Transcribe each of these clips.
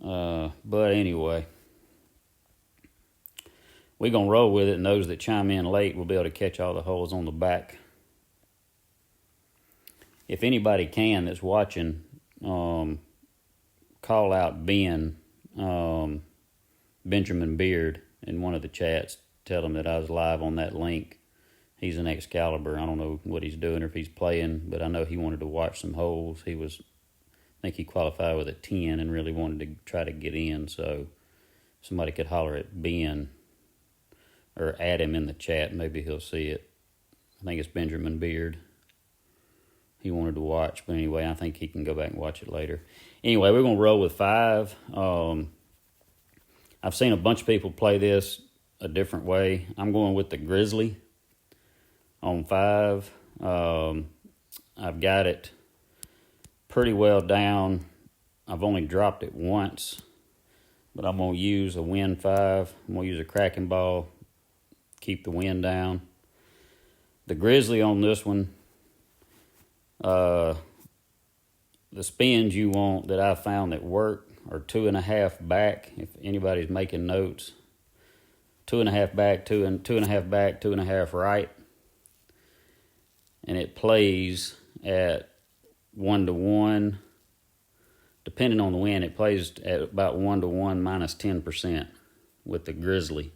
But anyway, we're going to roll with it, and those that chime in late will be able to catch all the holes on the back. If anybody can that's watching, call out Benjamin Beard in one of the chats. Tell him that I was live on that link. He's an Excalibur. I don't know what he's doing or if he's playing, but I know he wanted to watch some holes. I think he qualified with a 10 and really wanted to try to get in. So somebody could holler at Ben or add him in the chat. Maybe he'll see it. I think it's Benjamin Beard. He wanted to watch, but anyway, I think he can go back and watch it later. Anyway, we're going to roll with 5. I've seen a bunch of people play this a different way. I'm going with the Grizzly on 5. I've got it pretty well down. I've only dropped it once, but I'm going to use a wind 5. I'm going to use a cracking ball, keep the wind down. The Grizzly on this one, the spins you want that I found that work are 2.5 back. If anybody's making notes, 2.5 back, 2.5 back, 2.5 right, and it plays at 1-to-1. Depending on the wind, it plays at about 1-to-1 minus 10% with the Grizzly.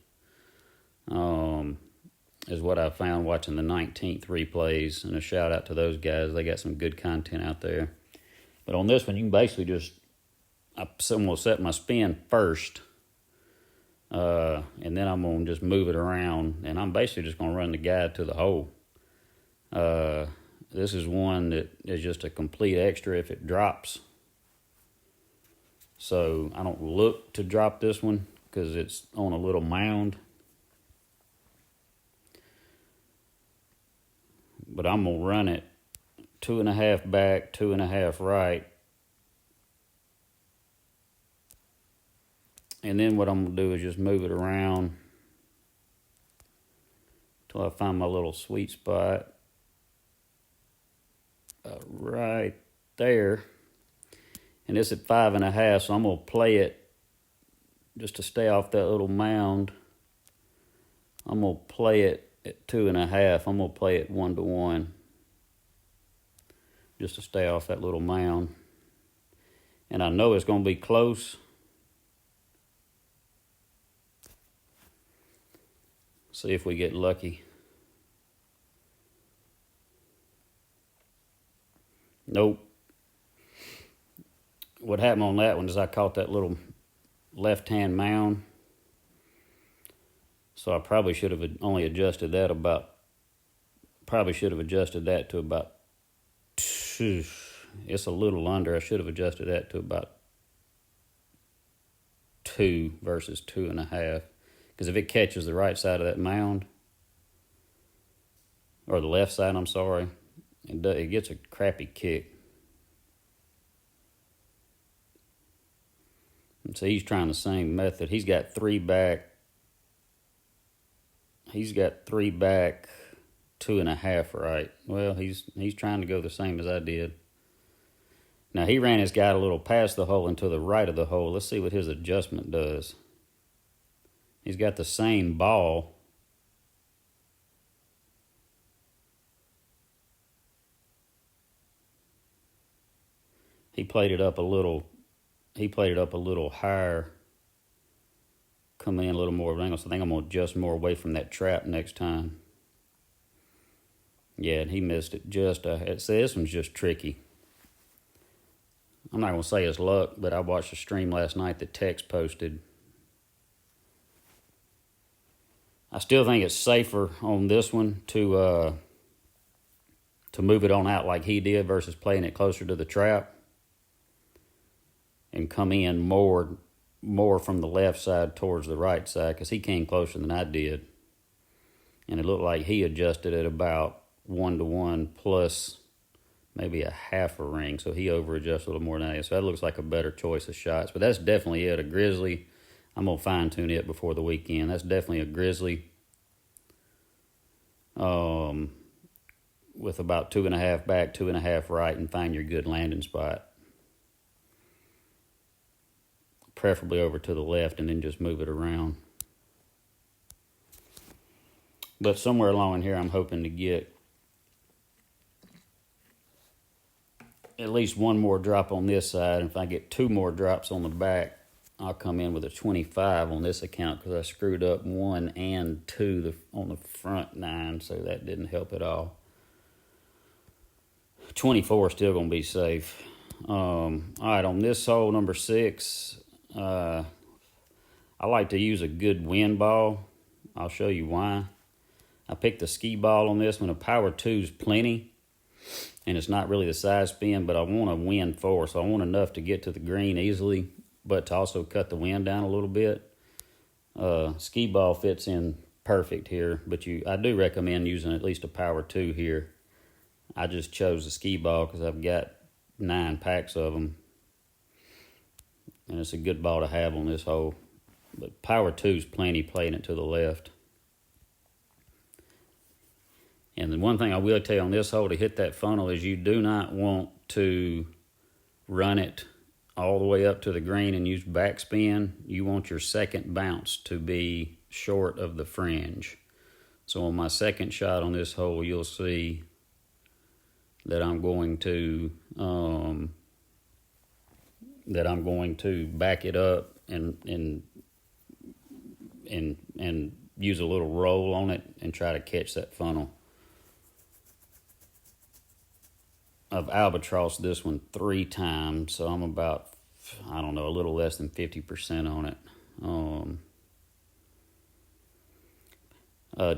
Is what I found watching the 19th replays, and a shout out to those guys. They got some good content out there. But on this one, you can basically I'm going to set my spin first, and then I'm going to just move it around, and I'm basically just going to run the guide to the hole. This is one that is just a complete extra if it drops. So I don't look to drop this one because it's on a little mound. But I'm going to run it 2.5 back, 2.5 right. And then what I'm going to do is just move it around until I find my little sweet spot. Right there. And it's at 5.5, so I'm going to play it just to stay off that little mound. I'm going to play it at 2.5. I'm going to play it 1-to-1 just to stay off that little mound. And I know it's going to be close. See if we get lucky. Nope. What happened on that one is I caught that little left-hand mound. So I probably should have only adjusted that to about 2. It's a little under. I should have adjusted that to about 2 versus 2.5. Because if it catches the right side of that mound, or the left side, I'm sorry, it gets a crappy kick. And so he's trying the same method. He's got 3 back. He's got 3 back, 2.5 right. Well, he's trying to go the same as I did. Now, he ran his guide a little past the hole and to the right of the hole. Let's see what his adjustment does. He's got the same ball. He played it up a little higher. Come in a little more of an angle, so I think I'm going to adjust more away from that trap next time. Yeah, and he missed it just this one's just tricky. I'm not going to say it's luck, but I watched a stream last night that Tex posted. I still think it's safer on this one to move it on out like he did versus playing it closer to the trap and come in more from the left side towards the right side, because he came closer than I did. And it looked like he adjusted it about 1-to-1 plus maybe a half a ring, so he over-adjusted a little more than I did. So that looks like a better choice of shots. But that's definitely it, a Grizzly. I'm going to fine-tune it before the weekend. That's definitely a Grizzly with about 2.5 back, 2.5 right, and find your good landing spot. preferably over to the left, and then just move it around. But somewhere along in here, I'm hoping to get at least one more drop on this side. And if I get 2 more drops on the back, I'll come in with a 25 on this account, because I screwed up 1 and 2 on the front 9, so that didn't help at all. 24 is still going to be safe. All right, on this hole, number 6, I like to use a good wind ball. I'll show you why. I picked the ski ball on this one. A power 2 is plenty, and it's not really the side spin, but I want a wind 4, so I want enough to get to the green easily, but to also cut the wind down a little bit. Ski ball fits in perfect here, but I do recommend using at least a power 2 here. I just chose the ski ball because I've got 9 packs of them, and it's a good ball to have on this hole. But power 2 is plenty, playing it to the left. And the one thing I will tell you on this hole to hit that funnel is you do not want to run it all the way up to the green and use backspin. You want your second bounce to be short of the fringe. So on my second shot on this hole, you'll see that I'm going to back it up and use a little roll on it and try to catch that funnel. I've albatrossed this one 3 times, so I'm about, I don't know, a little less than 50% on it.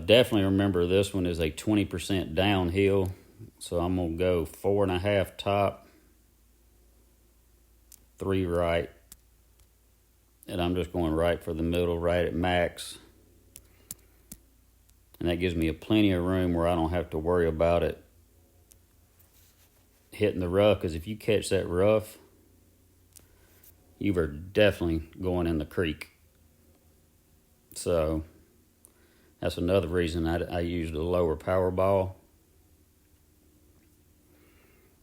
Definitely remember this one is a 20% downhill, so I'm going to go 4.5 top, 3 right, and I'm just going right for the middle, right at max. And that gives me plenty of room where I don't have to worry about it hitting the rough, because if you catch that rough, you are definitely going in the creek. So that's another reason I used a lower power ball.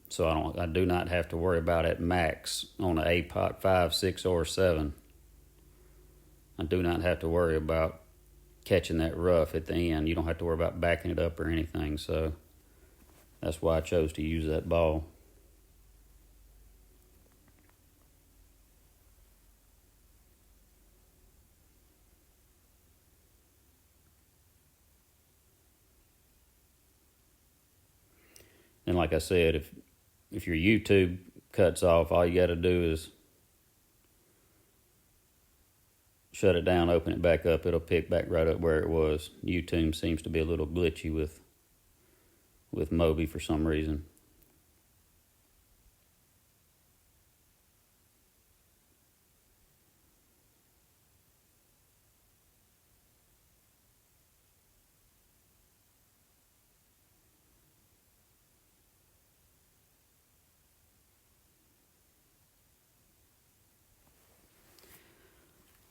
So I do not have to worry about at max on an APOC 5, 6, or 7. I do not have to worry about catching that rough at the end. You don't have to worry about backing it up or anything. So that's why I chose to use that ball. And like I said, if your YouTube cuts off, all you got to do is shut it down, open it back up. It'll pick back right up where it was. YouTube seems to be a little glitchy with Moby for some reason.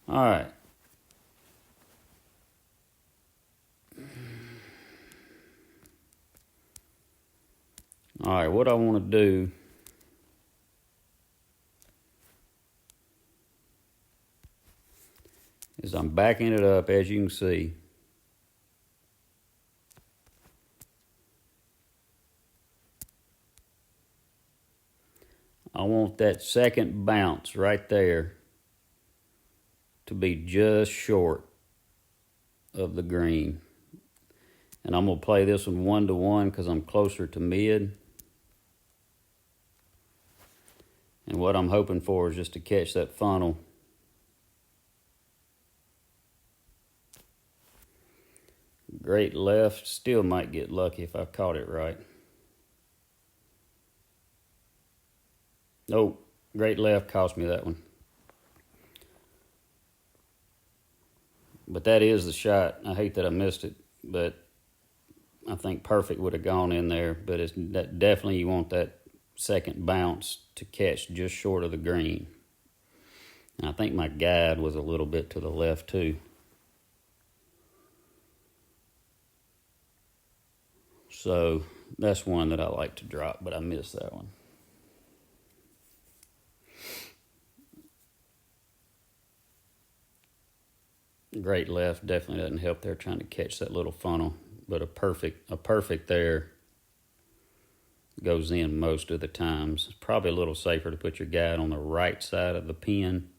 All right. All right, what I want to do is I'm backing it up, as you can see. I want that second bounce right there to be just short of the green. And I'm going to play this one 1-to-1 because I'm closer to mid. And what I'm hoping for is just to catch that funnel. Great left. Still might get lucky if I caught it right. Nope. Great left cost me that one. But that is the shot. I hate that I missed it, but I think perfect would have gone in there. But definitely you want that second bounce to catch just short of the green. And I think my guide was a little bit to the left too. So that's one that I like to drop, but I missed that one. Great left definitely doesn't help there trying to catch that little funnel, but a perfect there goes in most of the times. It's probably a little safer to put your guide on the right side of the pin.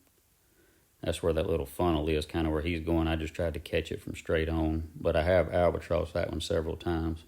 That's where that little funnel is, kind of where he's going. I just tried to catch it from straight on, but I have albatrossed that one several times.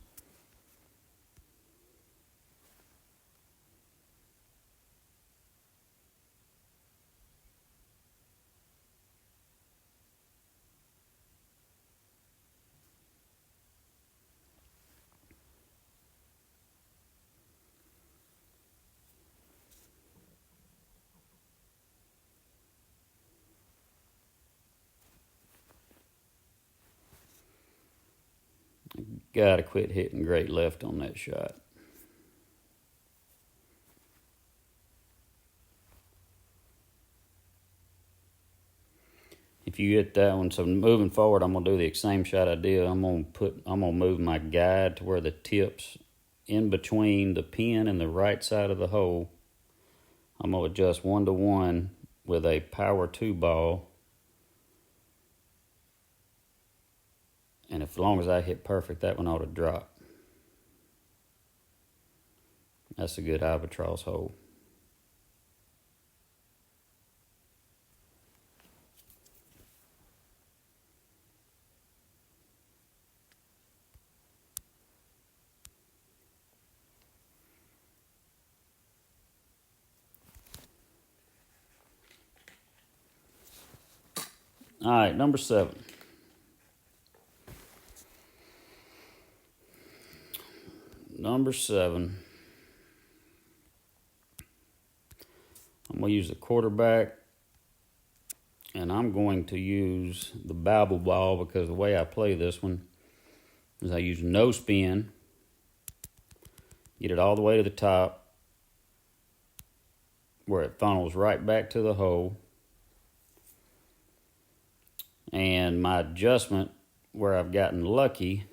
Gotta quit hitting great left on that shot. If you hit that one, so moving forward, I'm gonna do the same shot I did. I'm gonna move my guide to where the tips in between the pin and the right side of the hole. I'm gonna adjust 1-to-1 with a power 2 ball. And as long as I hit perfect, that one ought to drop. That's a good albatross hole. All right, number 7. Number 7. I'm going to use the quarterback, and I'm going to use the babble ball because the way I play this one is I use no spin, get it all the way to the top where it funnels right back to the hole. And my adjustment where I've gotten lucky,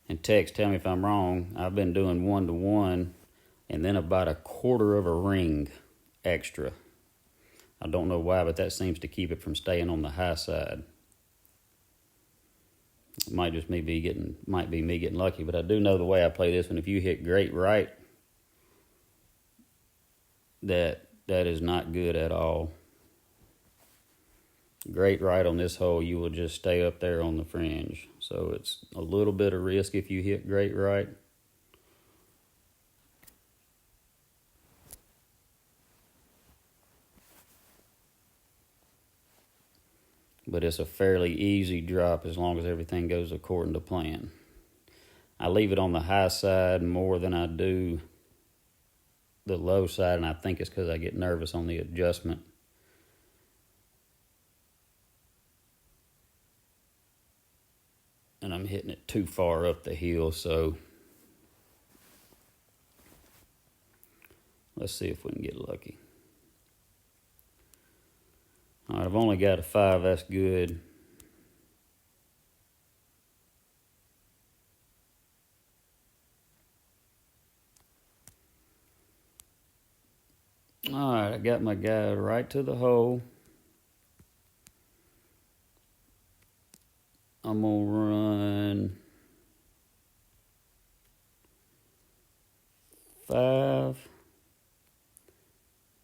and text tell me if I'm wrong, I've been doing 1-to-1 and then about a quarter of a ring extra. I don't know why, but that seems to keep it from staying on the high side. It might just be me getting lucky, but I do know the way I play this one. If you hit great right, that is not good at all. Great right on this hole, you will just stay up there on the fringe. So it's a little bit of risk if you hit great right. But it's a fairly easy drop as long as everything goes according to plan. I leave it on the high side more than I do the low side, and I think it's because I get nervous on the adjustment. And I'm hitting it too far up the hill, so let's see if we can get lucky. All right, I've only got a 5, that's good. All right, I got my guy right to the hole. I'm going to run 5,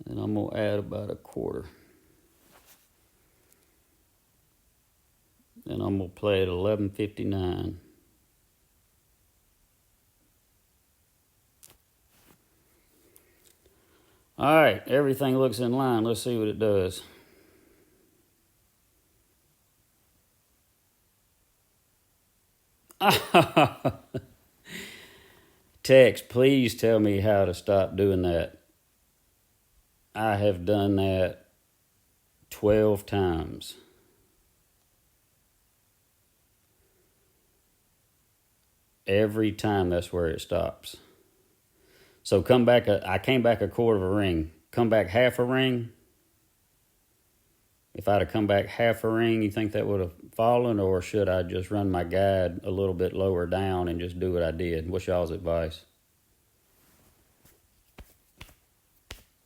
and I'm going to add about a quarter. And I'm going to play at 11:59. All right, everything looks in line. Let's see what it does. Text, please tell me how to stop doing that. I have done that 12 times. Every time that's where it stops. So I came back a quarter of a ring. Come back half a ring. If I'd have come back half a ring, you think that would have fallen, or should I just run my guide a little bit lower down and just do what I did? What's y'all's advice?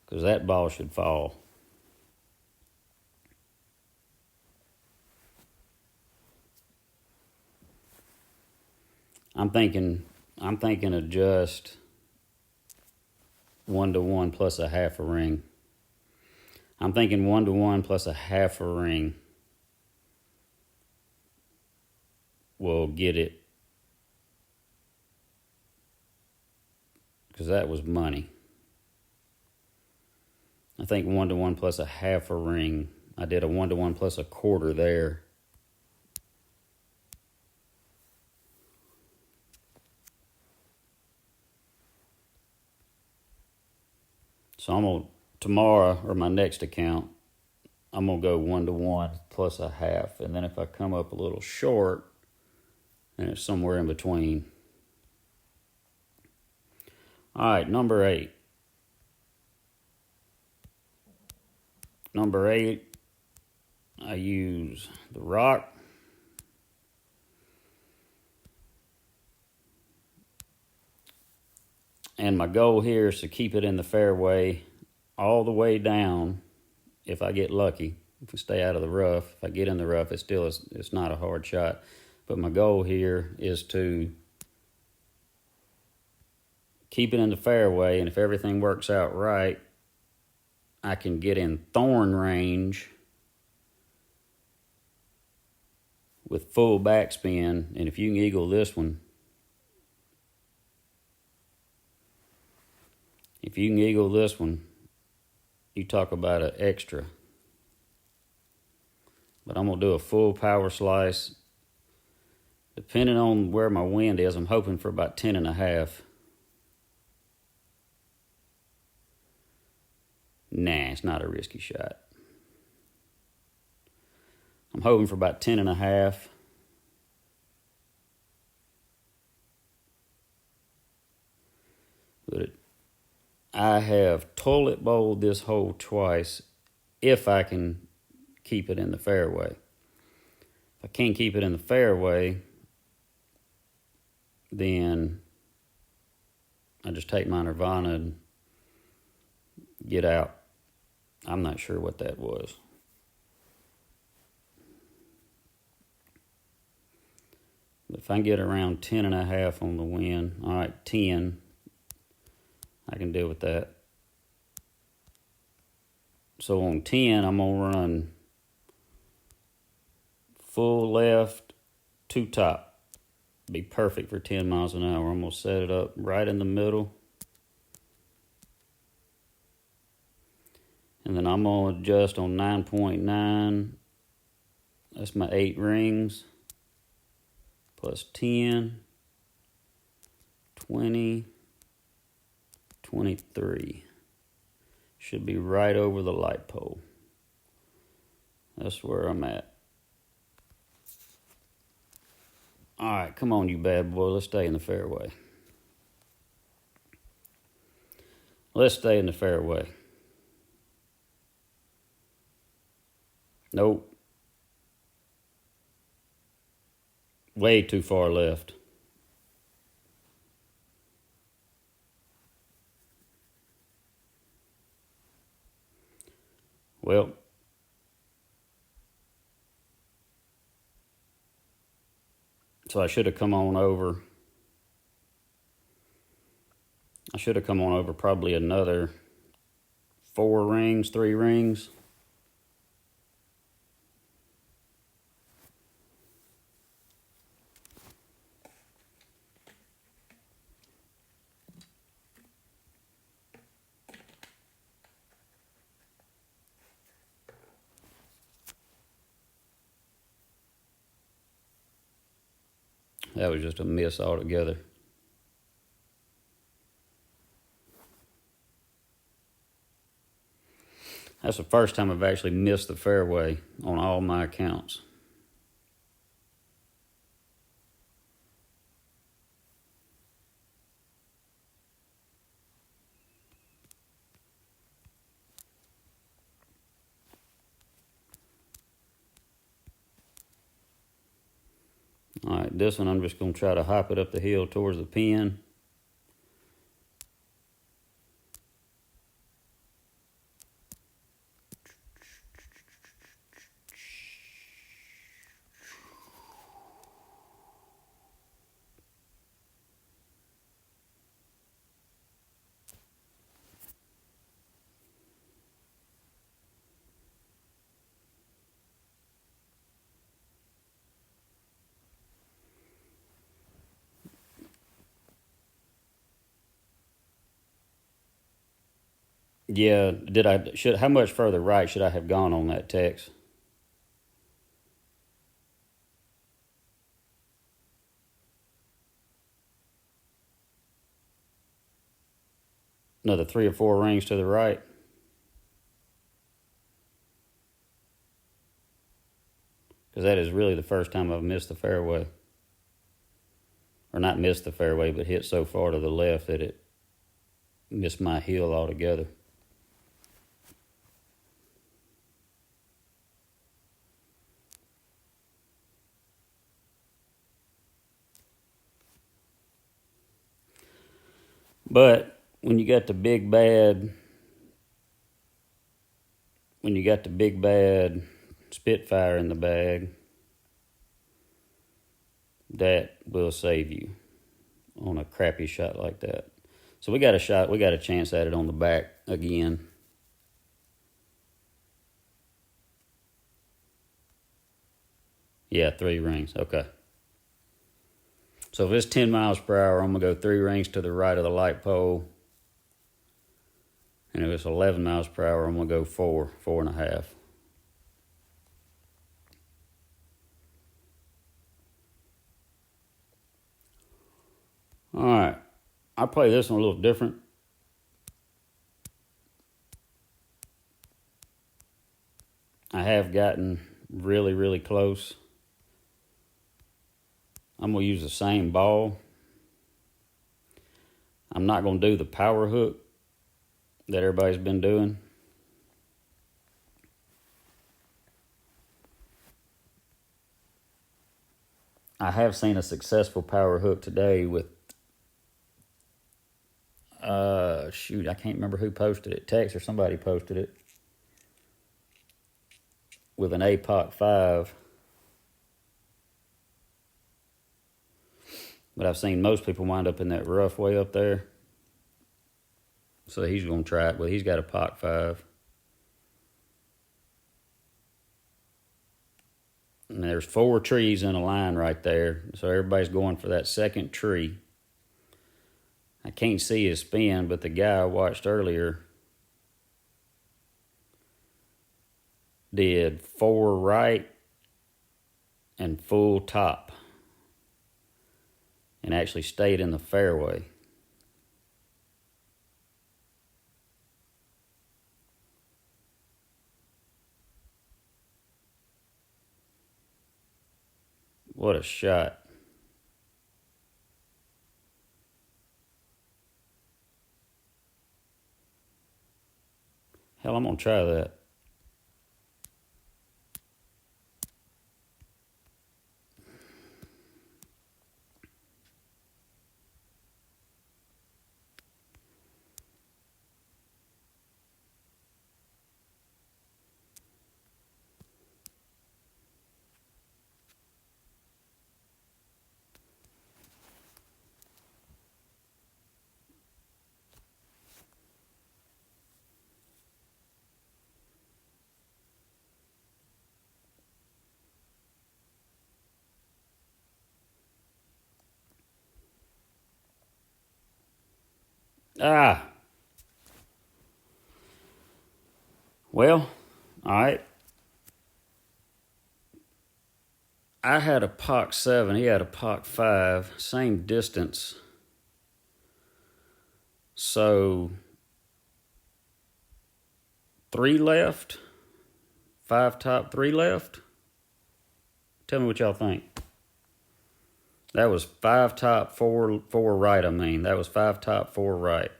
Because that ball should fall. I'm thinking of just 1-to-1 plus a half a ring. I'm thinking 1-to-1 plus a half a ring will get it, because that was money. I think 1-to-1 plus a half a ring. I did a 1-to-1 plus a quarter there. So I'm going to, tomorrow, or my next account, I'm going to go 1-to-1 plus a half. And then if I come up a little short, then it's somewhere in between. All right, number 8. Number 8, I use the rock. And my goal here is to keep it in the fairway all the way down if I get lucky. If we stay out of the rough, if I get in the rough, it's not a hard shot. But my goal here is to keep it in the fairway, and if everything works out right, I can get in thorn range with full backspin. And if you can eagle this one, you talk about an extra. But I'm going to do a full power slice. Depending on where my wind is, I'm hoping for about 10.5. Nah, it's not a risky shot. I'm hoping for about 10.5. But I have toilet bowled this hole twice if I can keep it in the fairway. If I can't keep it in the fairway, then I just take my Nirvana and get out. I'm not sure what that was. But if I can get around 10.5 on the wind, all right, 10, I can deal with that. So on 10, I'm going to run full left, 2 top. Be perfect for 10 miles an hour. I'm going to set it up right in the middle. And then I'm going to adjust on 9.9. That's my 8 rings. Plus 10, 20, 23. Should be right over the light pole. That's where I'm at. All right, come on, you bad boy. Let's stay in the fairway. Let's stay in the fairway. Nope. Way too far left. Well, so I should have come on over. I should have come on over probably another 4 rings, 3 rings. That was just a miss altogether. That's the first time I've actually missed the fairway on all my accounts. All right, this one I'm just going to try to hop it up the hill towards the pin. Yeah, how much further right should I have gone on that text? Another 3 or 4 rings to the right? Because that is really the first time I've missed the fairway. Or not missed the fairway, but hit so far to the left that it missed my heel altogether. But when you got the big bad Spitfire in the bag, that will save you on a crappy shot like that. So we got a chance at it on the back again. Yeah, 3 rings. Okay. So if it's 10 miles per hour, I'm going to go 3 rings to the right of the light pole. And if it's 11 miles per hour, I'm going to go 4.5. All right. I play this one a little different. I have gotten really, really close. I'm going to use the same ball. I'm not going to do the power hook that everybody's been doing. I have seen a successful power hook today with, I can't remember who posted it. Tex or somebody posted it. With an APOC 5. But I've seen most people wind up in that rough way up there. So he's going to try it. Well, he's got a POC 5. And there's 4 trees in a line right there. So everybody's going for that second tree. I can't see his spin, but the guy I watched earlier did 4 right and full top. And actually stayed in the fairway. What a shot. Hell, I'm going to try that. Ah. Well, all right. I had a POC 7. He had a POC 5. Same distance. So 3 left. 5 top, 3 left. Tell me what y'all think. That was 5 top, 4 right, That was 5 top, 4 right.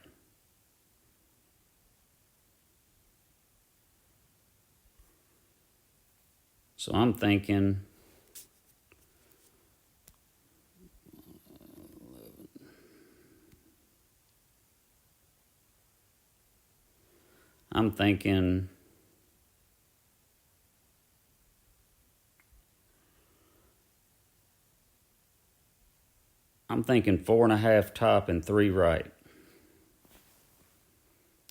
So I'm thinking I'm thinking 4.5 top and 3 right.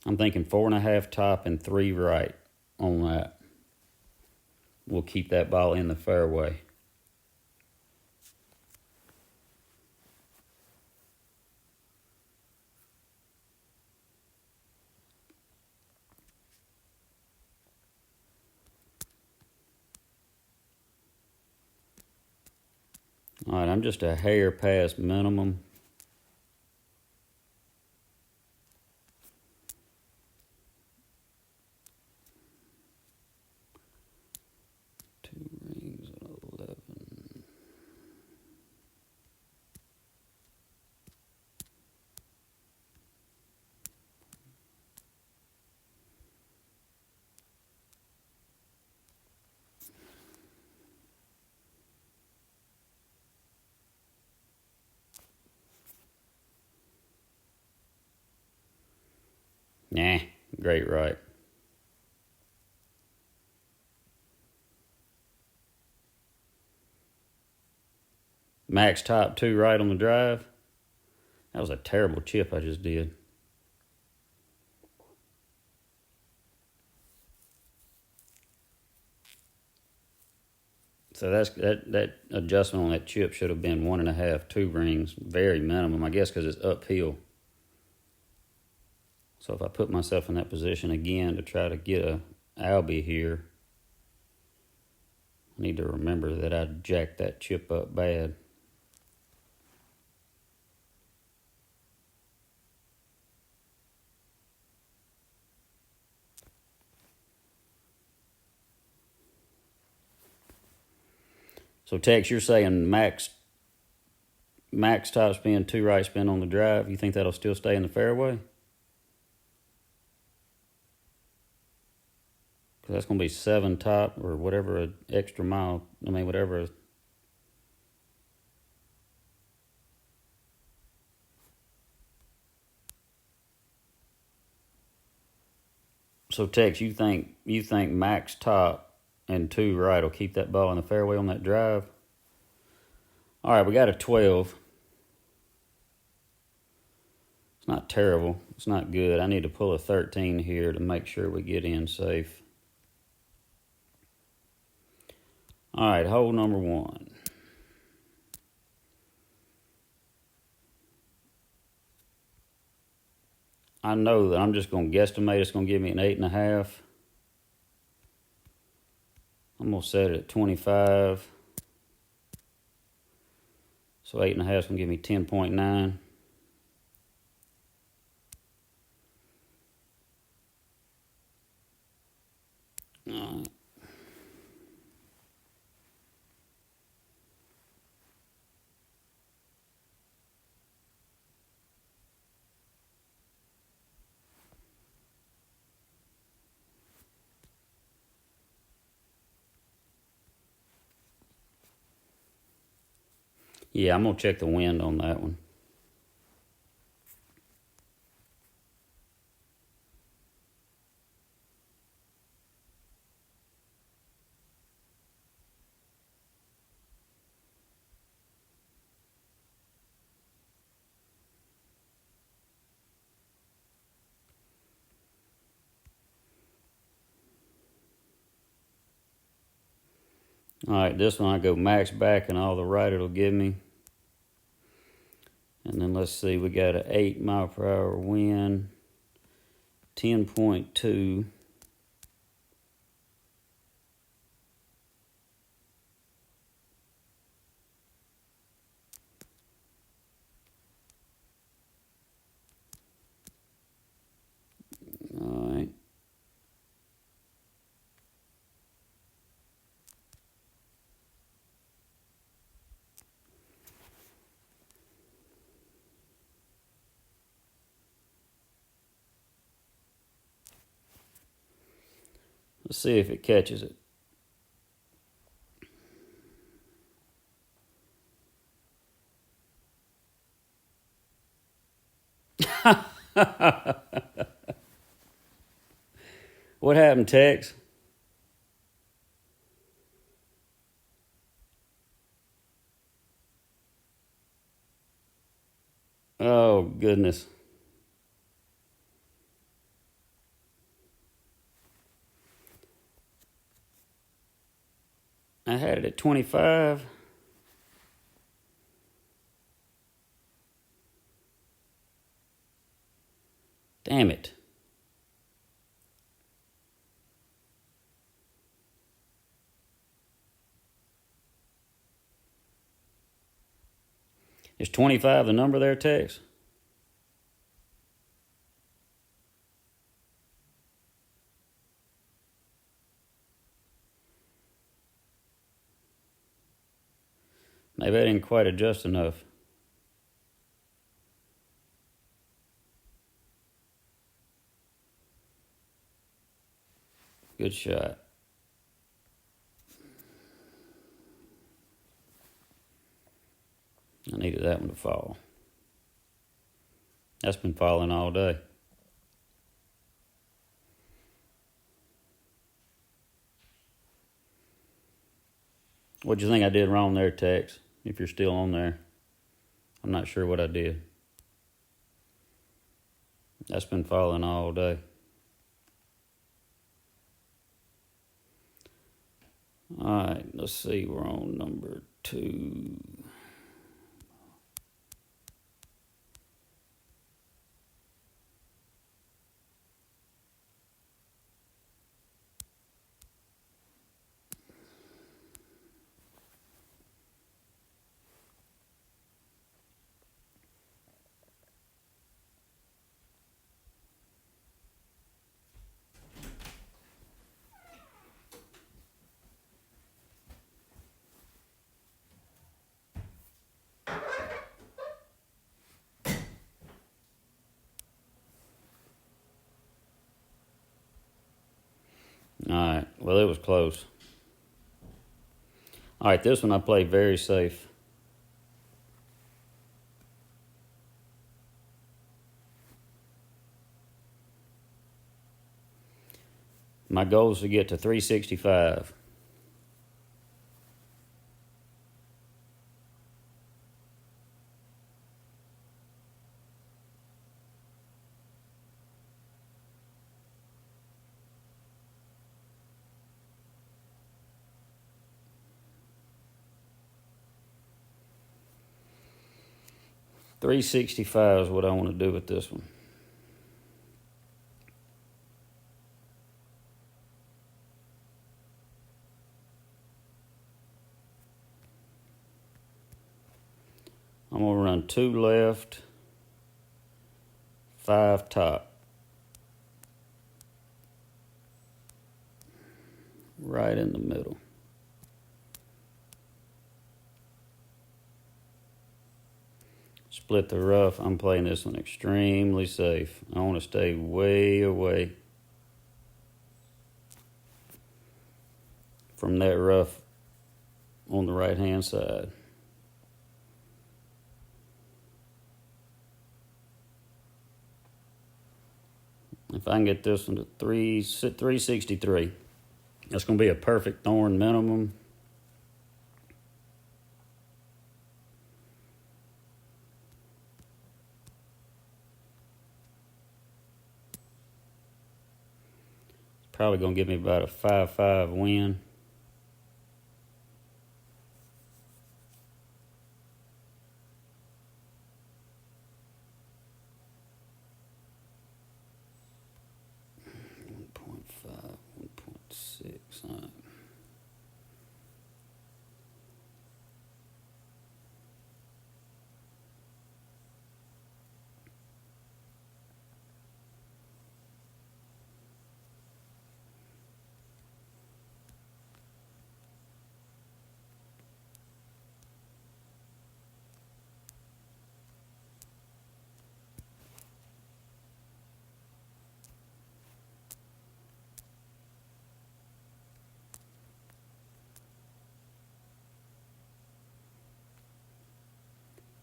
I'm thinking 4.5 top and 3 right on that. We'll keep that ball in the fairway. All right, I'm just a hair past minimum. Two rings and 11. Nah, great right. Max top 2 right on the drive. That was a terrible chip I just did. So that adjustment on that chip should have been 1.5, 2 rings, very minimum, I guess, because it's uphill. So if I put myself in that position again to try to get a Albie here, I need to remember that I jacked that chip up bad. So Tex, you're saying max top spin, 2 right spin on the drive. You think that'll still stay in the fairway? Because that's going to be 7 top or whatever an extra mile. I mean, whatever. So Tex, you think max top and 2 right will keep that ball in the fairway on that drive? All right, we got a 12. It's not terrible. It's not good. I need to pull a 13 here to make sure we get in safe. All right, hole number 1. I know that I'm just going to guesstimate it's going to give me an 8.5. I'm going to set it at 25. So 8.5 is going to give me 10.9. All right. Yeah, I'm going to check the wind on that one. All right, this one I go max back and all the right it'll give me. And then let's see, we got an 8 mile per hour wind, 10.2. All right. Let's see if it catches it. What happened, Tex? Oh, goodness. I had it at 25. Damn it. Is 25 the number there, Tex? Maybe I didn't quite adjust enough. Good shot. I needed that one to fall. That's been falling all day. What'd you think I did wrong there, Tex? If you're still on there. I'm not sure what I did. That's been falling all day. Alright, let's see. We're on number 2. Alright, well, it was close. Alright, this one I played very safe. My goal is to get to 365. $365 is what I want to do with this one. I'm going to run 2 left, 5 top. Right in the middle. Split the rough. I'm playing this one extremely safe. I want to stay way away from that rough on the right hand side. If I can get this one to 363, that's going to be a perfect thorn minimum. It's probably going to give me about a 5-5 win.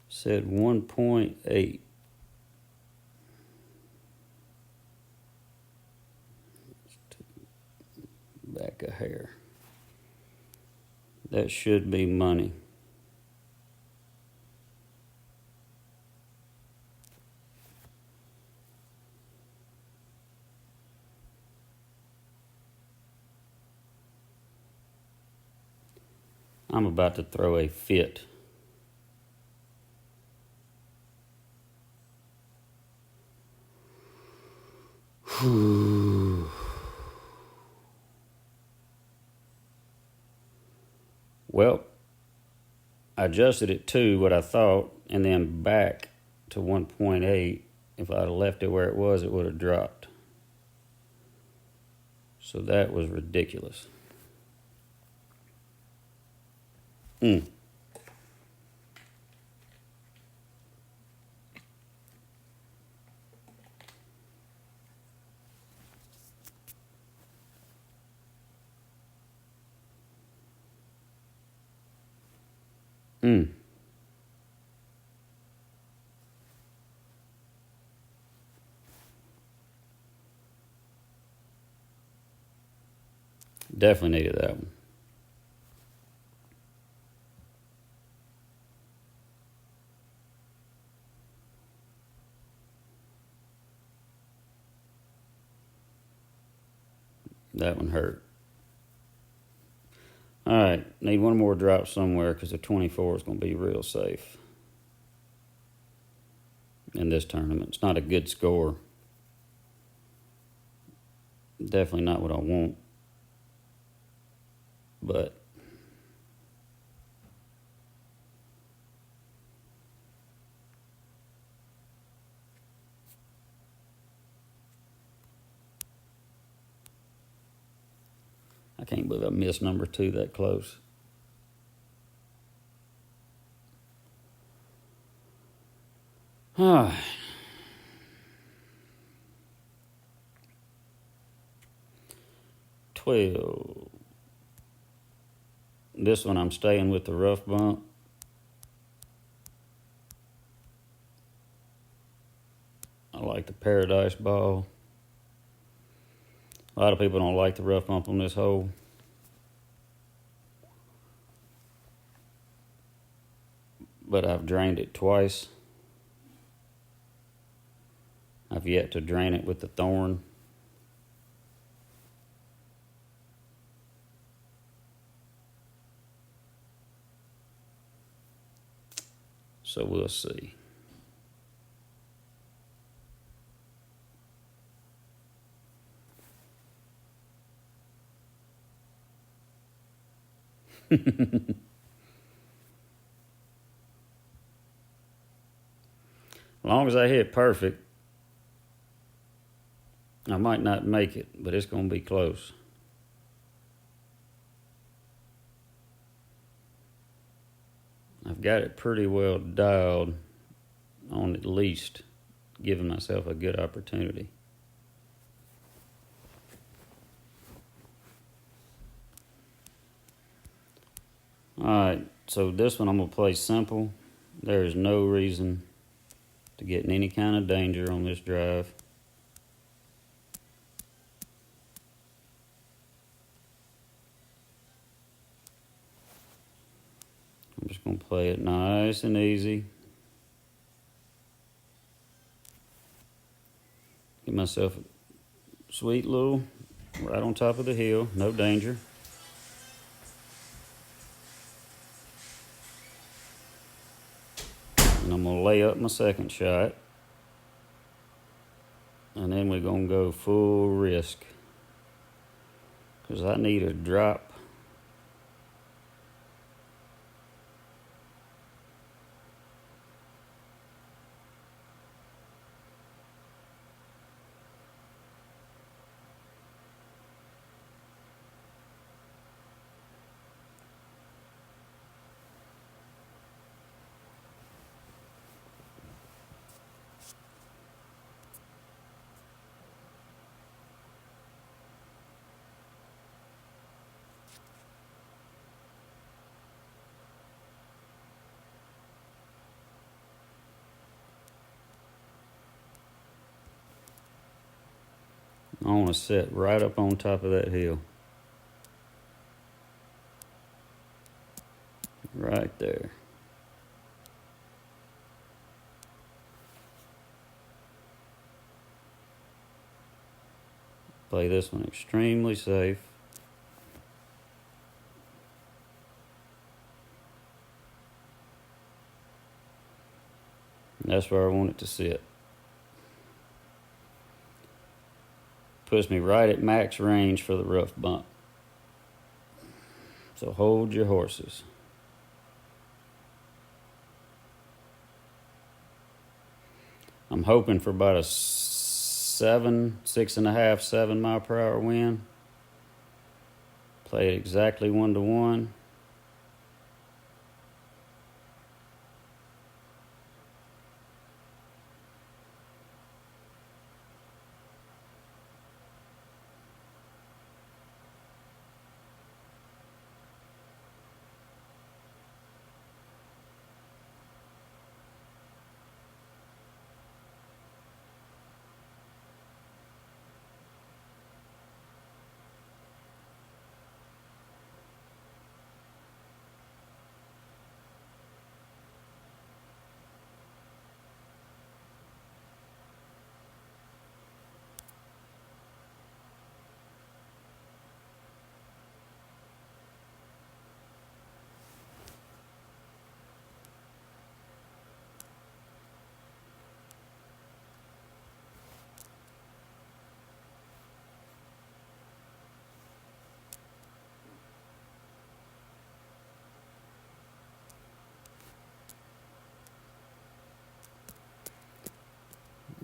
Said 1.8. Back a hair. That should be money. I'm about to throw a fit. Well, I adjusted it to what I thought, and then back to 1.8. If I'd have left it where it would have dropped. So that was ridiculous. Mm. Mm. Definitely needed that one. That one hurt. All right, need one more drop somewhere because the 24 is going to be real safe in this tournament. It's not a good score. Definitely not what I want. But I can't believe I missed number 2 that close. Ah. 12. This one I'm staying with the rough bump. I like the paradise ball. A lot of people don't like the rough bump on this hole. But I've drained it twice. I've yet to drain it with the thorn. So we'll see. As long as I hit perfect, I might not make it, but it's going to be close. I've got it pretty well dialed on at least giving myself a good opportunity. Alright, so this one I'm going to play simple. There is no reason to get in any kind of danger on this drive. I'm just going to play it nice and easy. Get myself a sweet little right on top of the hill, no danger. And I'm going to lay up my second shot. And then we're going to go full risk. Because I need a drop. I want to sit right up on top of that hill. Right there. Play this one extremely safe. And that's where I want it to sit. Puts me right at max range for the rough bump. So hold your horses. I'm hoping for about a 6.5, 7 mile per hour wind. Play it exactly 1-to-1.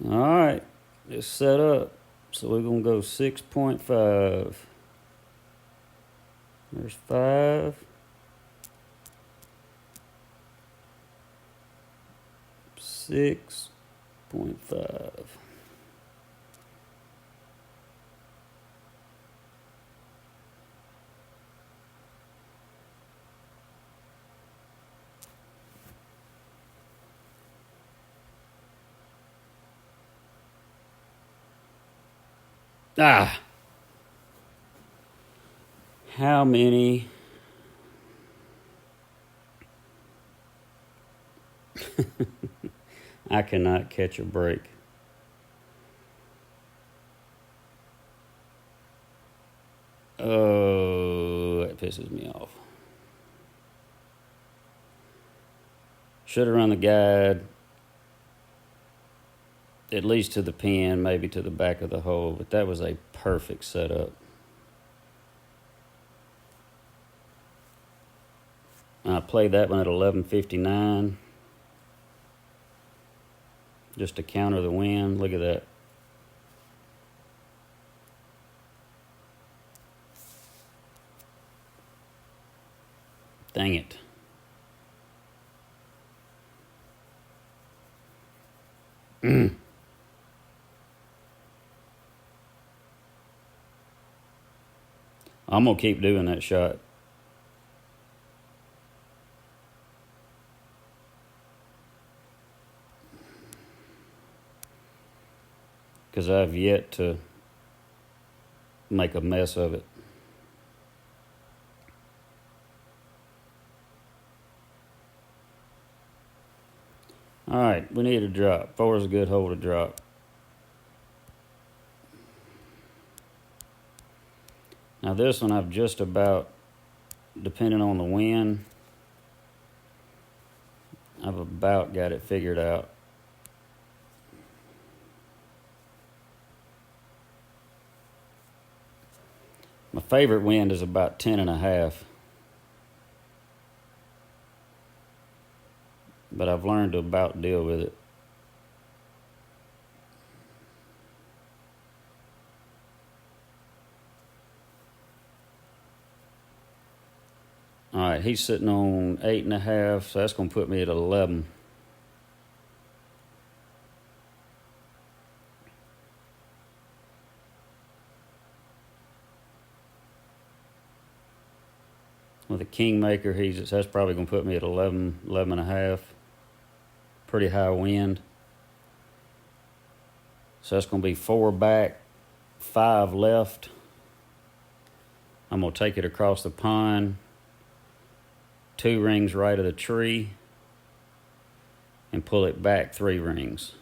All right, it's set up. So we're going to go 6.5. There's 5. 6.5. Ah! How many? I cannot catch a break. Oh, that pisses me off. Should have run the guide at least to the pin, maybe to the back of the hole, but that was a perfect setup. I played that one at 11:59 just to counter the wind. Look at that. Dang it. I'm going to keep doing that shot. Because I've yet to make a mess of it. All right, we need a drop. 4 is a good hole to drop. Now this one I've just about, depending on the wind, I've about got it figured out. My favorite wind is about 10.5. But I've learned to about deal with it. All right, he's sitting on 8.5, so that's going to put me at 11. With a Kingmaker, that's probably going to put me at 11, 11.5. Pretty high wind. So that's going to be 4 back, 5 left. I'm going to take it across the pond, 2 rings right of the tree, and pull it back 3 rings.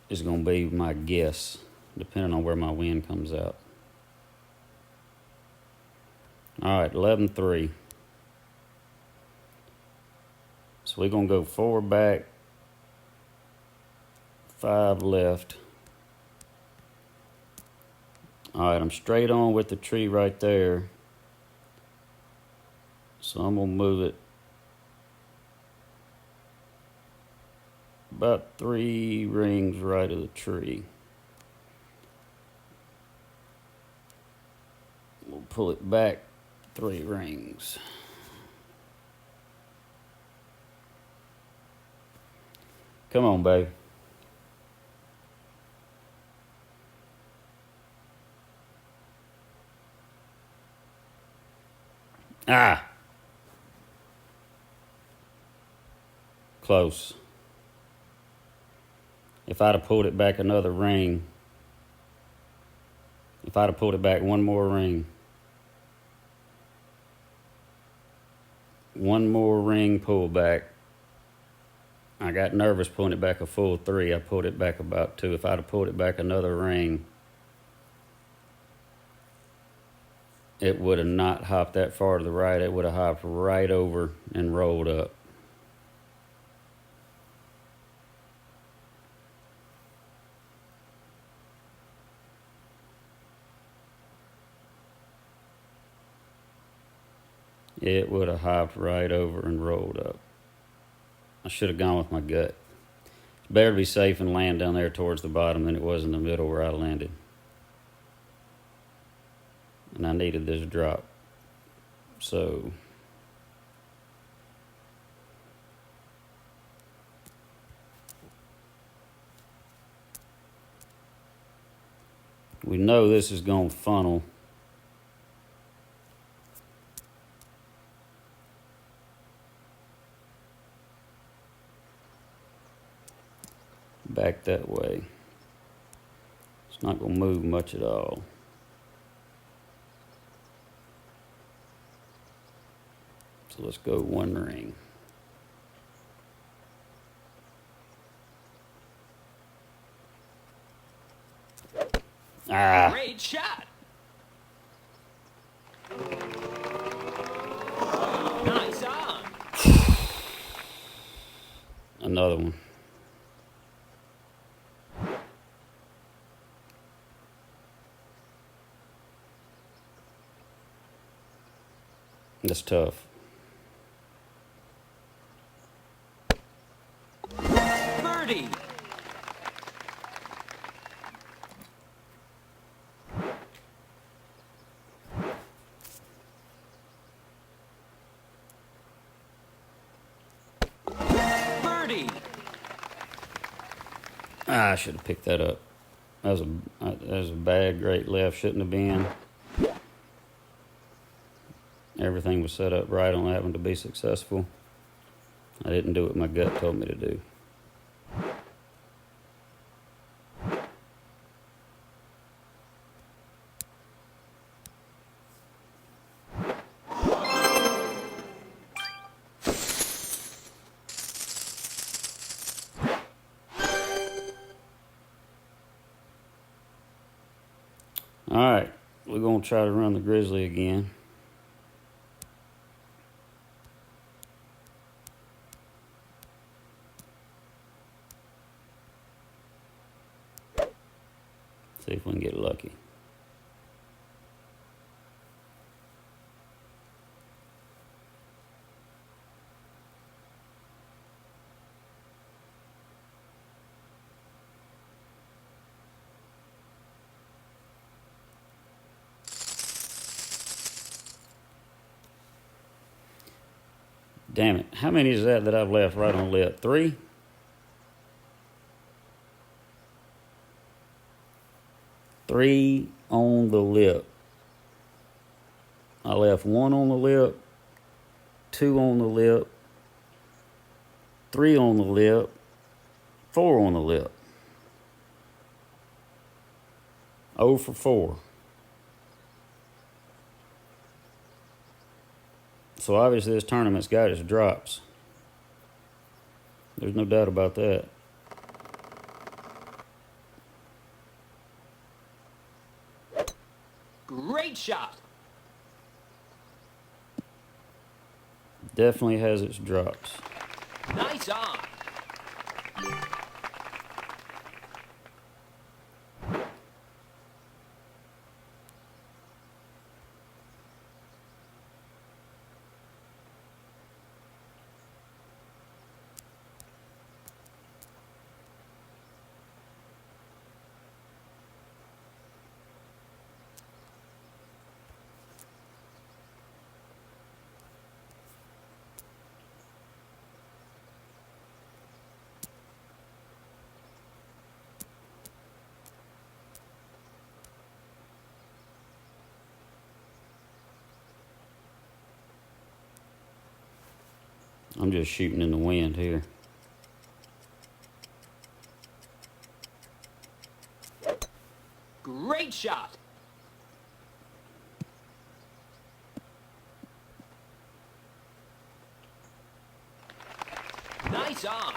Is going to be my guess, depending on where my wind comes out. All right, 11-3. So we're going to go 4 back, 5 left. All right, I'm straight on with the tree right there. So I'm going to move it about 3 rings right of the tree. We'll pull it back 3 rings. Come on, babe. Ah! Close. If I'd have pulled it back another ring, if I'd have pulled it back one more ring, one more ring pull back. I got nervous pulling it back a full 3. I pulled it back about 2. If I'd have pulled it back another ring, it would have not hopped that far to the right. It would have hopped right over and rolled up. It would have hopped right over and rolled up. I should have gone with my gut. It's better to be safe and land down there towards the bottom than it was in the middle where I landed. And I needed this drop. So we know this is going to funnel. Back that way. It's not going to move much at all. So let's go 1 ring. Ah! Great shot. Nice on. Another one. That's tough. Birdie. Birdie. I should have picked that up. That was a bad, great left. Shouldn't have been. Everything was set up right on that one to be successful. I didn't do what my gut told me to do. All right, we're going to try to run the Grizzly again. See if we can get lucky. Damn it. How many is that I've left right on lip? 3? 3 on the lip. I left 1 on the lip, 2 on the lip, 3 on the lip, 4 on the lip. 0 for 4. So obviously this tournament's got its drops. There's no doubt about that. Great shot. Definitely has its drops. Nice on. I'm just shooting in the wind here. Great shot. Nice on.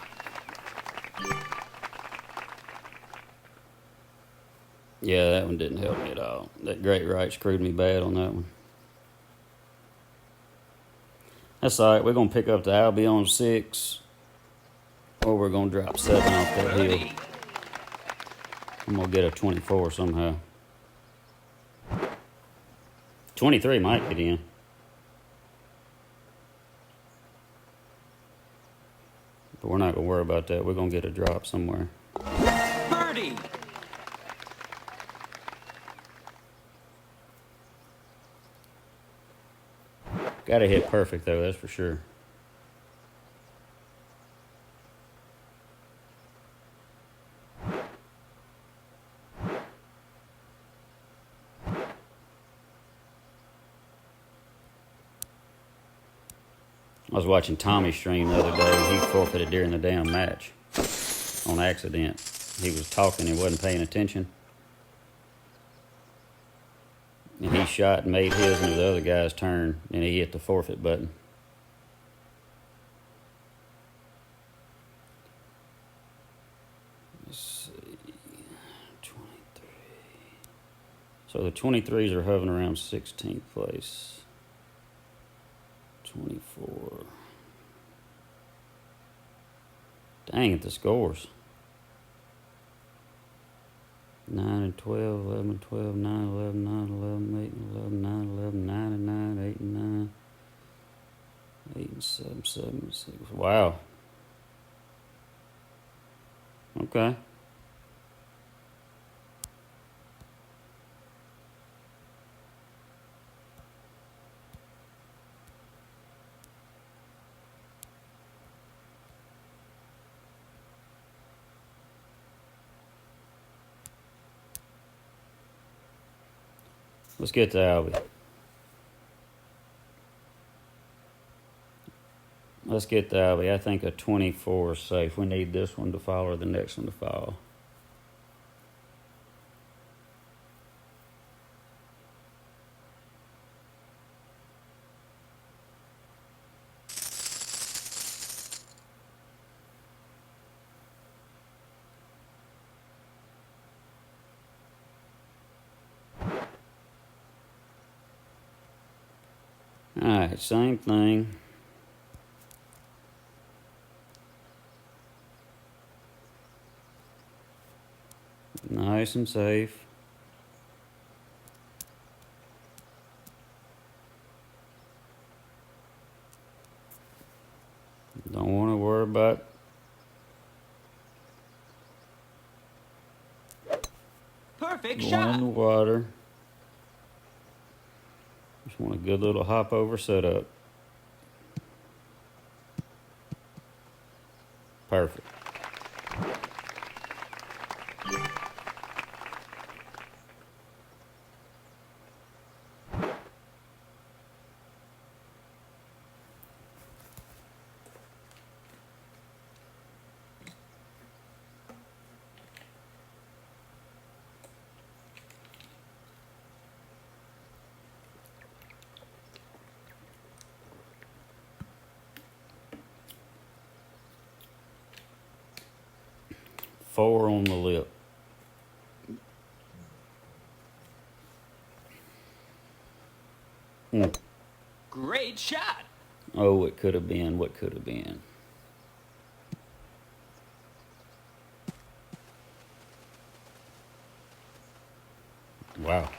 Yeah, that one didn't help me at all. That great right screwed me bad on that one. That's all right. We're going to pick up the Albie on 6, or we're going to drop 7 off that hill. Birdie. I'm going to get a 24 somehow. 23 might get in. But we're not going to worry about that. We're going to get a drop somewhere. Birdie. Got to hit perfect, though, that's for sure. I was watching Tommy stream the other day. He forfeited during the damn match on accident. He was talking and wasn't paying attention. And he shot and made his into the other guy's turn, and he hit the forfeit button. Let's see. 23. So the 23s are hovering around 16th place. 24. Dang it, the scores. 9 and 12, 11 and 12, 9, 11, 9, 11, 8 and 11, 9, 11, 9 and 9, 8 and 9, 8 and 7, 7 and 6. Wow. Okay. Let's get to Albie. Let's get to Albie. I think a 24 is safe. We need this one to fall or the next one to fall. Alright, same thing. Nice and safe. Don't want to worry about Perfect going shot. in the water. Just want a good little hop over setup. Perfect. Four on the lip. Great shot. Oh, it could have been what could have been. Wow.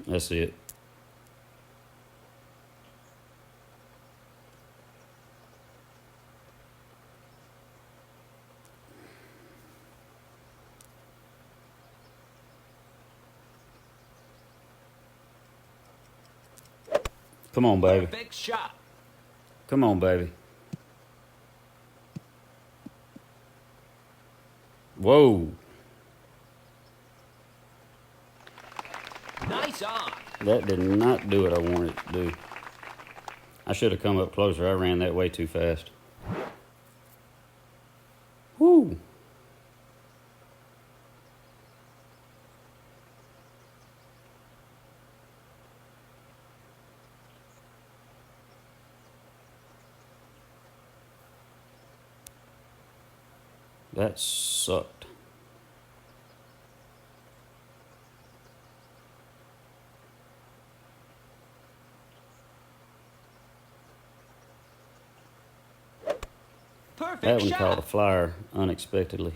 That's it. Come on, baby. Perfect shot. Come on, baby. Whoa. Nice on. That did not do what I wanted it to do. I should have come up closer. I ran that way too fast. Whoo. That sucked. Perfect That one shot. caught a flyer unexpectedly.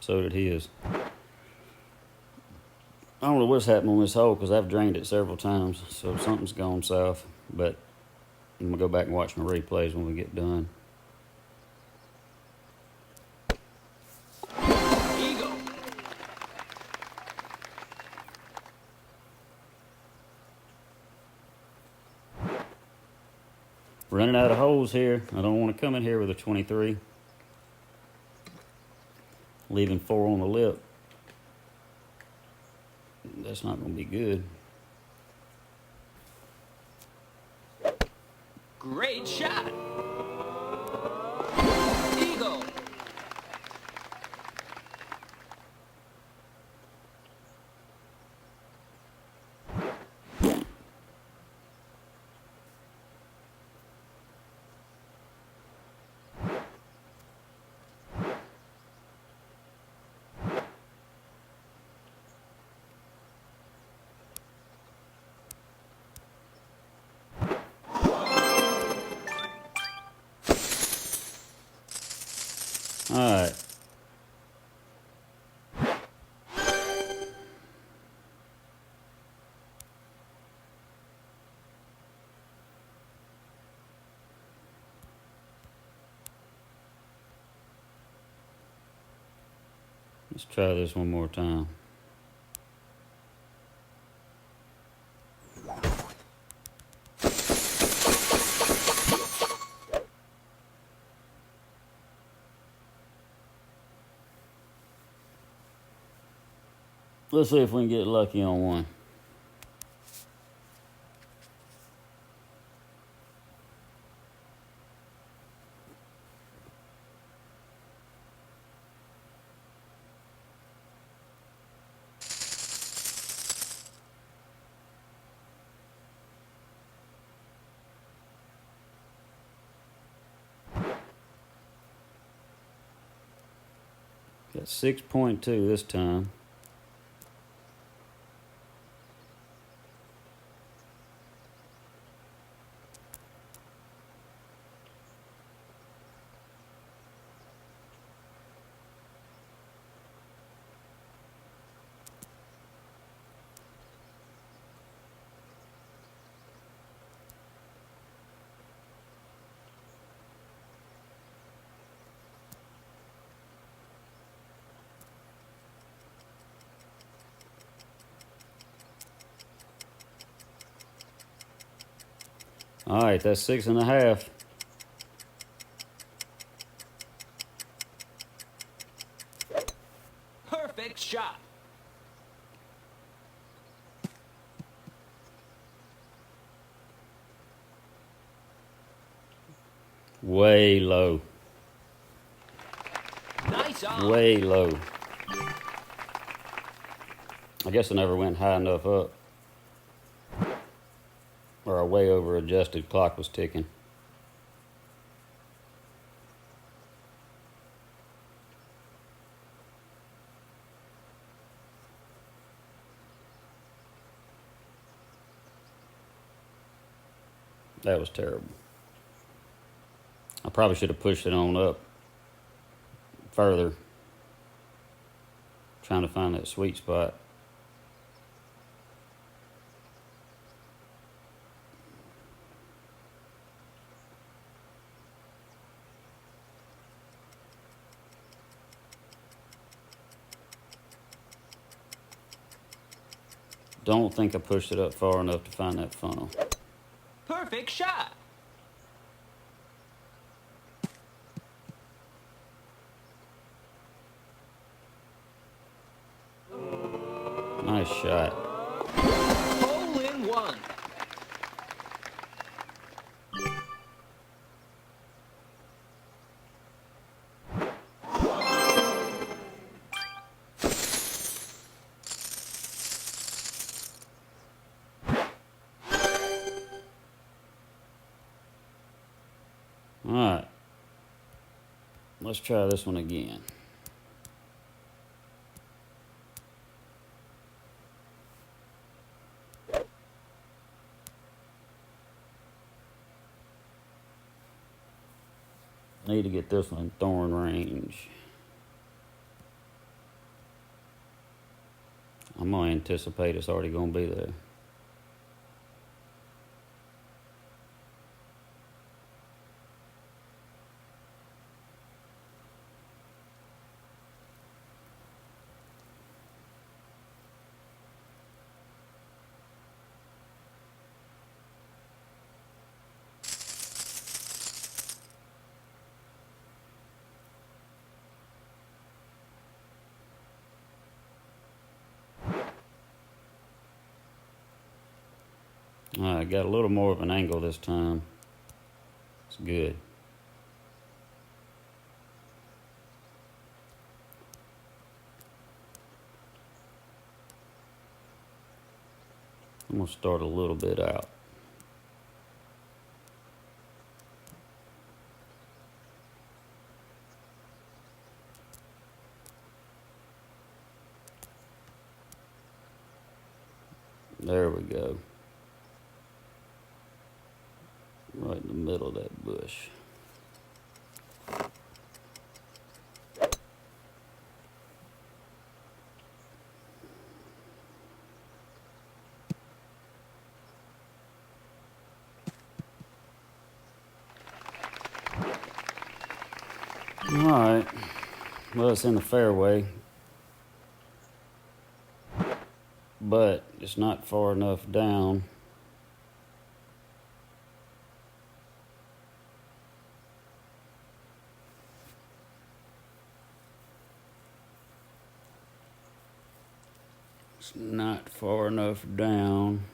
So did his. I don't know what's happened on this hole because I've drained it several times, so something's gone south. But I'm gonna go back and watch my replays when we get done. Eagle. Running out of holes here. I don't want to come in here with a 23. Leaving 4 on the lip. That's not going to be good. Great shot. Eagle. All right. Let's try this one more time. Let's see if we can get lucky on one. Got 6.2 this time. All right, that's 6.5. Perfect shot. Way low. Nice on. Way low. I guess I never went high enough up. Or a way over adjusted clock was ticking. That was terrible. I probably should have pushed it on up further. Trying to find that sweet spot. Don't think I pushed it up far enough to find that funnel. Perfect shot. Nice shot. Hole in one. Alright. Let's try this one again. Need to get this one in thorn range. I'm going to anticipate it's already going to be there. Alright, got a little more of an angle this time. It's good. I'm going to start a little bit out. There we go. Right in the middle of that bush. Alright. Well, it's in the fairway. But it's not far enough down. It's not far enough down.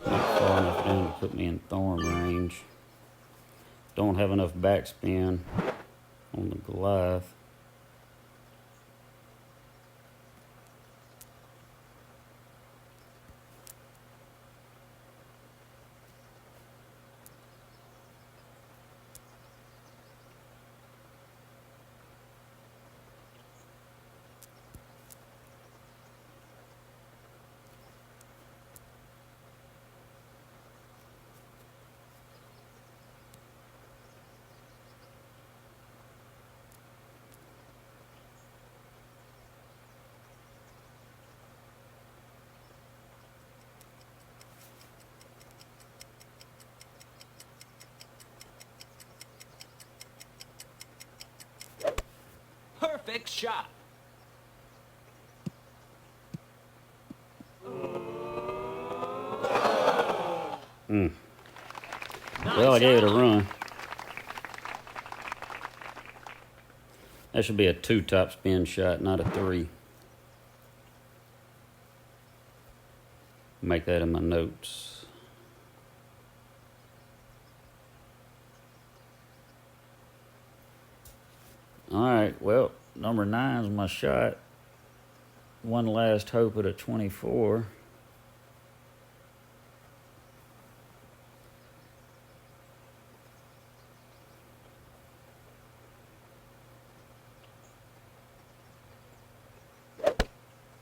Not far enough down to put me in thorn range. Don't have enough backspin on the Goliath. Perfect shot. Well, I gave it a run. That should be a 2 top spin shot, not a 3. Make that in my notes. Alright, well, number 9 is my shot. One last hope at a 24.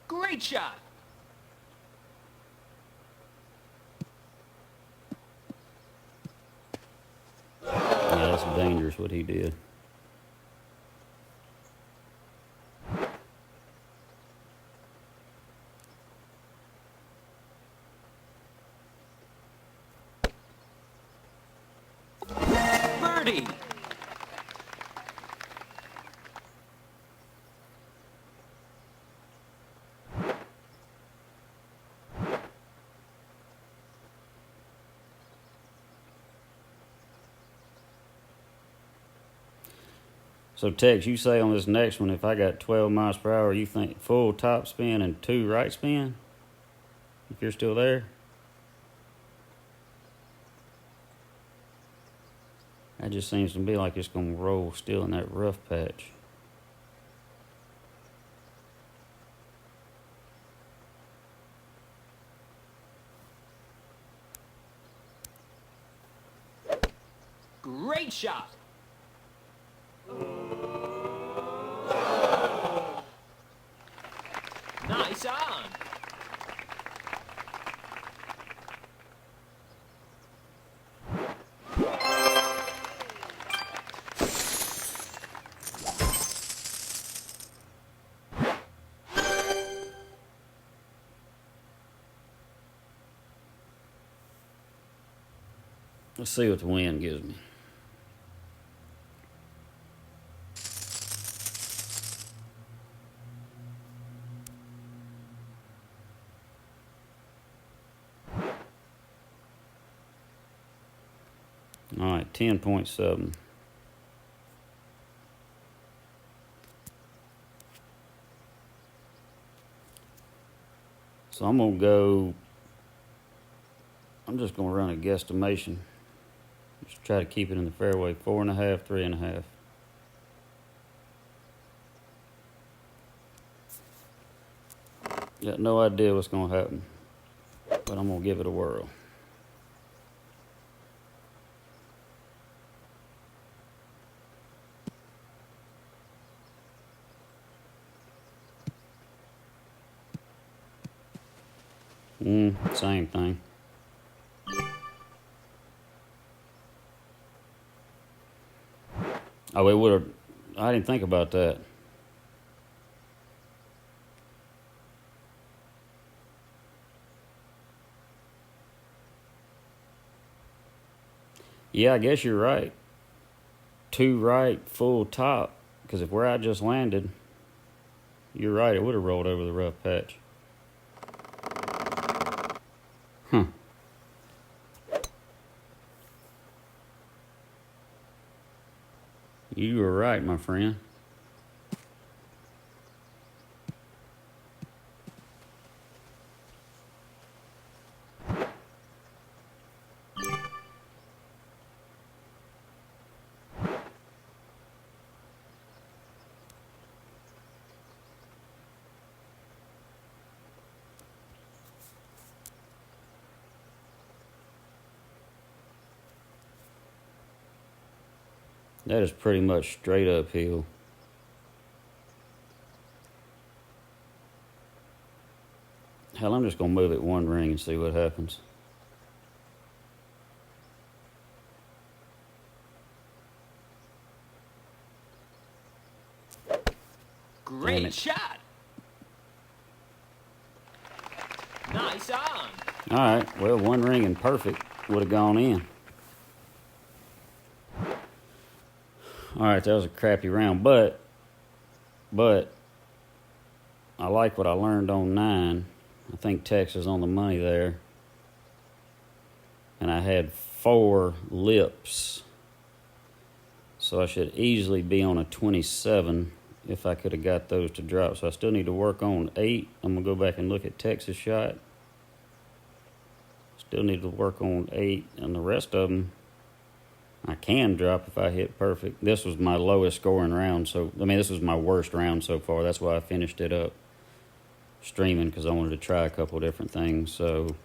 Great shot. Yeah, that's dangerous what he did. So Tex, you say on this next one, if I got 12 miles per hour, you think full top spin and 2 right spin? If you're still there? That just seems to be like it's going to roll still in that rough patch. Great shot. Nice on. Let's see what the wind gives me. All right, 10.7. So I'm going to go, I'm just going to run a guesstimation. Just try to keep it in the fairway. 4.5, 3.5. Got no idea what's going to happen, but I'm going to give it a whirl. Same thing. Oh, it would have. I didn't think about that. Yeah, I guess you're right. 2 right, full top. Because if where I just landed, you're right, it would have rolled over the rough patch. Huh. You were right, my friend. That is pretty much straight uphill. Hell, I'm just going to move it 1 ring and see what happens. Great shot. Nice on. All right, well, 1 ring and perfect would have gone in. All right, that was a crappy round, but I like what I learned on 9. I think Texas on the money there. And I had 4 lips. So I should easily be on a 27 if I could have got those to drop. So I still need to work on 8. I'm going to go back and look at Texas shot. Still need to work on 8. And the rest of them, I can drop if I hit perfect. This was my lowest scoring round. So, I mean, this was my worst round so far. That's why I finished it up streaming, because I wanted to try a couple different things. So,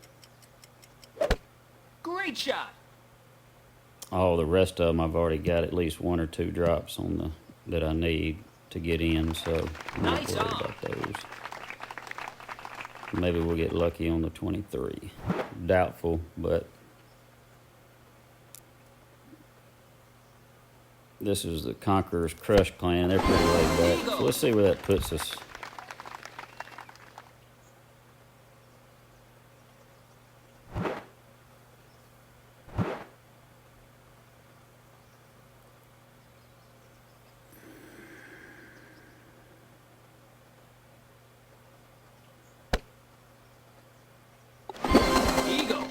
Great shot. all the rest of them, I've already got at least 1 or 2 drops on the that I need to get in. So, I'm not Nice worried on. about those. Maybe we'll get lucky on the 23. Doubtful, but this is the Conquerors Crush Clan. They're pretty laid back. So let's see where that puts us. Eagle.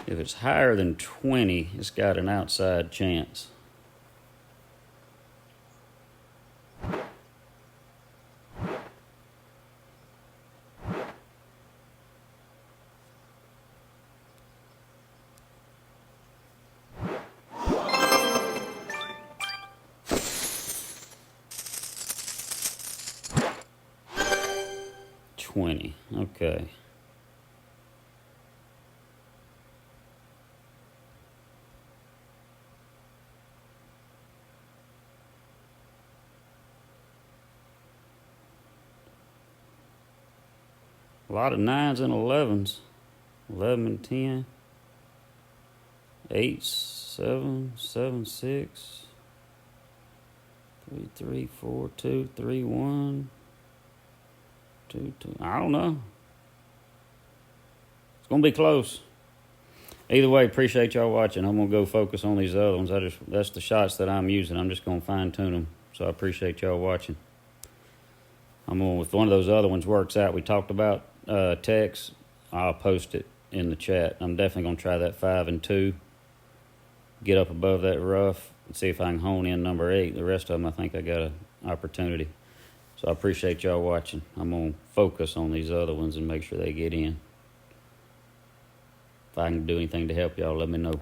If it's higher than 20, it's got an outside chance. Okay. A lot of 9s and 11s. 11 and 10. 8, 7, 7, 6. 3, 3, 4, 2, 3, 1. 2, 2. I don't know. It's going to be close. Either way, appreciate y'all watching. I'm going to go focus on these other ones. That's the shots that I'm using. I'm just going to fine tune them. So I appreciate y'all watching. If one of those other ones works out, we talked about text, I'll post it in the chat. I'm definitely going to try that 5 and 2. Get up above that rough and see if I can hone in number 8. The rest of them, I think I got an opportunity. So I appreciate y'all watching. I'm going to focus on these other ones and make sure they get in. If I can do anything to help y'all, let me know.